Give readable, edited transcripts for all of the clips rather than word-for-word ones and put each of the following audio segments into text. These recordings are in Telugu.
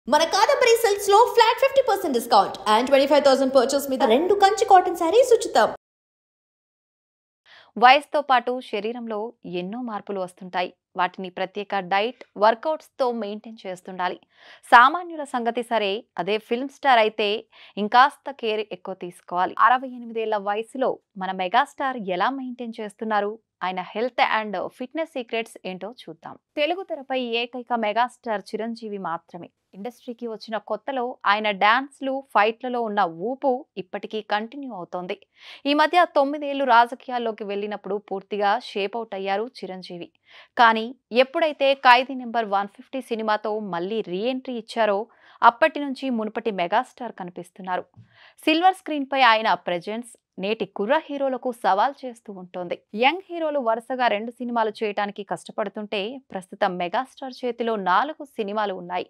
మన కాదంబరి సిల్క్స్ లో ఫ్లాట్ 50% డిస్కౌంట్ అండ్ 25,000 పర్చేస్ మీద 2 కంచి కాటన్ సారీస్ ఉచితం. వయసుతో పాటు శరీరంలో ఎన్నో మార్పులు వస్తుంటాయి. వాటిని ప్రత్యేక డైట్, వర్కౌట్స్ తో మెయింటైన్ చేస్తుండాలి. సామాన్యుల సంగతి సరే, అదే ఫిల్మ్ స్టార్ అయితే ఇంకాస్త కేర్ ఎక్కువ తీసుకోవాలి. 68 ఏళ్ల వయసులో మన మెగాస్టార్ ఎలా మెయింటైన్ చేస్తున్నారు? ఆయన హెల్త్ అండ్ ఫిట్నెస్ సీక్రెట్స్ ఏంటో చూద్దాం. తెలుగు తెరపై ఏకైక మెగాస్టార్ చిరంజీవి మాత్రమే. ఇండస్ట్రీకి వచ్చిన కొత్తలో ఆయన డాన్స్లు, ఫైట్లలో ఉన్న ఊపు ఇప్పటికీ కంటిన్యూ అవుతోంది. ఈ మధ్య 9 ఏళ్లు రాజకీయాల్లోకి వెళ్ళినప్పుడు పూర్తిగా షేప్ అవుట్ అయ్యారు చిరంజీవి. కానీ ఎప్పుడైతే ఖైదీ నెంబర్ 150 సినిమాతో మళ్ళీ రీ ఎంట్రీ ఇచ్చారో అప్పటి నుంచి మునుపటి మెగాస్టార్ కనిపిస్తున్నారు. సిల్వర్ స్క్రీన్ పై ఆయన ప్రెజెన్స్ నేటి కుర్ర హీరోలకు సవాల్ చేస్తూ ఉంటుంది. యంగ్ హీరోలు వరుసగా 2 సినిమాలు చేయడానికి కష్టపడుతుంటే ప్రస్తుతం మెగాస్టార్ చేతిలో 4 సినిమాలు ఉన్నాయి.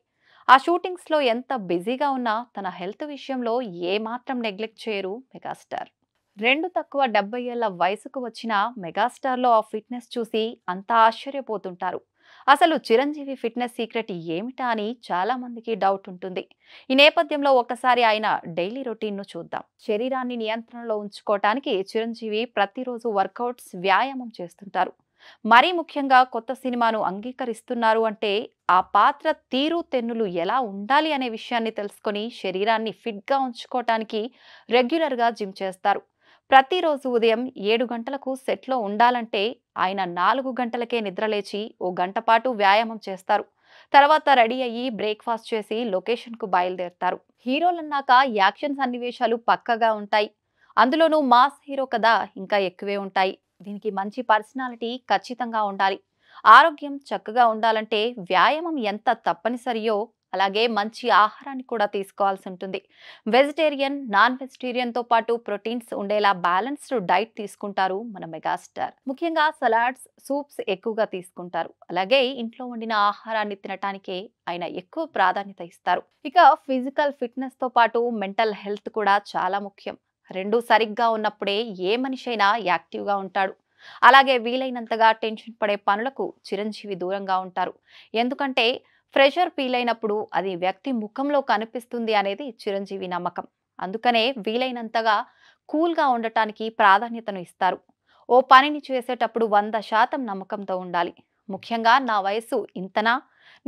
ఆ షూటింగ్స్ లో ఎంత బిజీగా ఉన్నా తన హెల్త్ విషయంలో ఏ మాత్రం నెగ్లెక్ట్ చేయరు మెగాస్టార్. 2 తక్కువ 70 ఏళ్ల వయసుకు వచ్చిన మెగాస్టార్ లో ఆ ఫిట్నెస్ చూసి అంతా ఆశ్చర్యపోతుంటారు. అసలు చిరంజీవి ఫిట్నెస్ సీక్రెట్ ఏమిటా అని చాలా మందికి డౌట్ ఉంటుంది. ఈ నేపథ్యంలో ఒకసారి ఆయన డైలీ రొటీన్ ను చూద్దాం. శరీరాన్ని నియంత్రణలో ఉంచుకోవటానికి చిరంజీవి ప్రతిరోజు వర్కౌట్స్, వ్యాయామం చేస్తుంటారు. మరీ ముఖ్యంగా కొత్త సినిమాను అంగీకరిస్తున్నారు అంటే ఆ పాత్ర తీరు తెన్నులు ఎలా ఉండాలి అనే విషయాన్ని తెలుసుకొని శరీరాన్ని ఫిట్ గా ఉంచుకోవటానికి రెగ్యులర్ గా జిమ్ చేస్తారు. ప్రతిరోజు ఉదయం 7 గంటలకు సెట్లో ఉండాలంటే ఆయన 4 గంటలకే నిద్రలేచి ఓ గంట పాటు వ్యాయామం చేస్తారు. తర్వాత రెడీ అయ్యి బ్రేక్ఫాస్ట్ చేసి లొకేషన్ కు బయలుదేరతారు. హీరోలన్నాక యాక్షన్ సన్నివేశాలు పక్కగా ఉంటాయి. అందులోనూ మాస్ హీరో కదా, ఇంకా ఎక్కువే ఉంటాయి. దీనికి మంచి పర్సనాలిటీ ఖచ్చితంగా ఉండాలి. ఆరోగ్యం చక్కగా ఉండాలంటే వ్యాయామం ఎంత తప్పనిసరియో అలాగే మంచి ఆహారాన్ని కూడా తీసుకోవాల్సి ఉంటుంది. వెజిటేరియన్, నాన్ వెజిటేరియన్ తో పాటు ప్రోటీన్స్ ఉండేలా బ్యాలెన్స్డ్ డైట్ తీసుకుంటారు మన మెగాస్టార్. ముఖ్యంగా సలాడ్స్, సూప్స్ ఎక్కువగా తీసుకుంటారు. అలాగే ఇంట్లో వండిన ఆహారాన్ని తినటానికే ఆయన ఎక్కువ ప్రాధాన్యత ఇస్తారు. ఇక ఫిజికల్ ఫిట్నెస్ తో పాటు మెంటల్ హెల్త్ కూడా చాలా ముఖ్యం. 2 సరిగ్గా ఉన్నప్పుడే ఏ మనిషి అయినా యాక్టివ్గా ఉంటాడు. అలాగే వీలైనంతగా టెన్షన్ పడే పనులకు చిరంజీవి దూరంగా ఉంటారు. ఎందుకంటే ప్రెషర్ ఫీల్ అయినప్పుడు అది వ్యక్తి ముఖంలో కనిపిస్తుంది అనేది చిరంజీవి నమ్మకం. అందుకనే వీలైనంతగా కూల్గా ఉండటానికి ప్రాధాన్యతను ఇస్తారు. ఓ పనిని చేసేటప్పుడు 100% నమ్మకంతో ఉండాలి. ముఖ్యంగా నా వయసు ఇంతనా,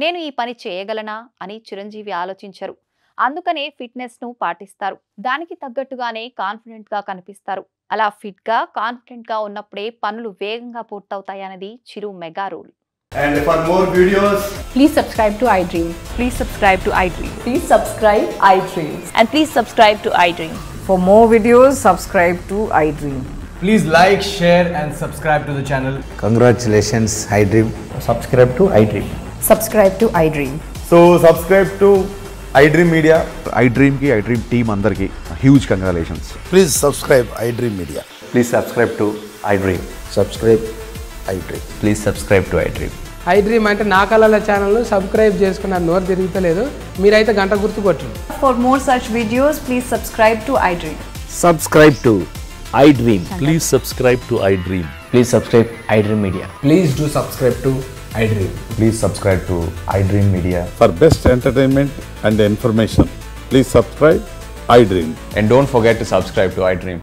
నేను ఈ పని చేయగలనా అని చిరంజీవి ఆలోచించరు. అందుకనే ఫిట్నెస్ ను పాటిస్తారు. దానికి తగ్గట్టుగానే కాన్ఫిడెంట్ గా కనిపిస్తారు. అలా ఫిట్ గా, కాన్ఫిడెంట్ గా ఉన్నప్పుడే పనులు వేగంగా పూర్తవుతాయన్నది Chiru mega rule. And for more videos, please subscribe to iDream. Please subscribe to iDream. Please subscribe iDream. And please subscribe to iDream. For more videos, subscribe to iDream. please like, share and subscribe to the channel. Congratulations, iDream. Subscribe to iDream. Subscribe to iDream. So subscribe to iDream Media. iDream ki iDream team andarki huge congratulations. Please subscribe iDream Media. Please subscribe to iDream. Subscribe iDream. Please subscribe to iDream. iDream అంటే నా కళల ఛానల్ను సబ్స్క్రైబ్ చేసుకున్న నోరు తిరుగుతలేదు. మీరైతే గంట గుర్తు కొట్టండి. For more such videos, please subscribe to iDream. Subscribe to iDream. Please subscribe to iDream. Please subscribe iDream Media. Please do subscribe to iDream. Please subscribe to iDream Media. For best entertainment and information, please subscribe iDream. And don't forget to subscribe to iDream.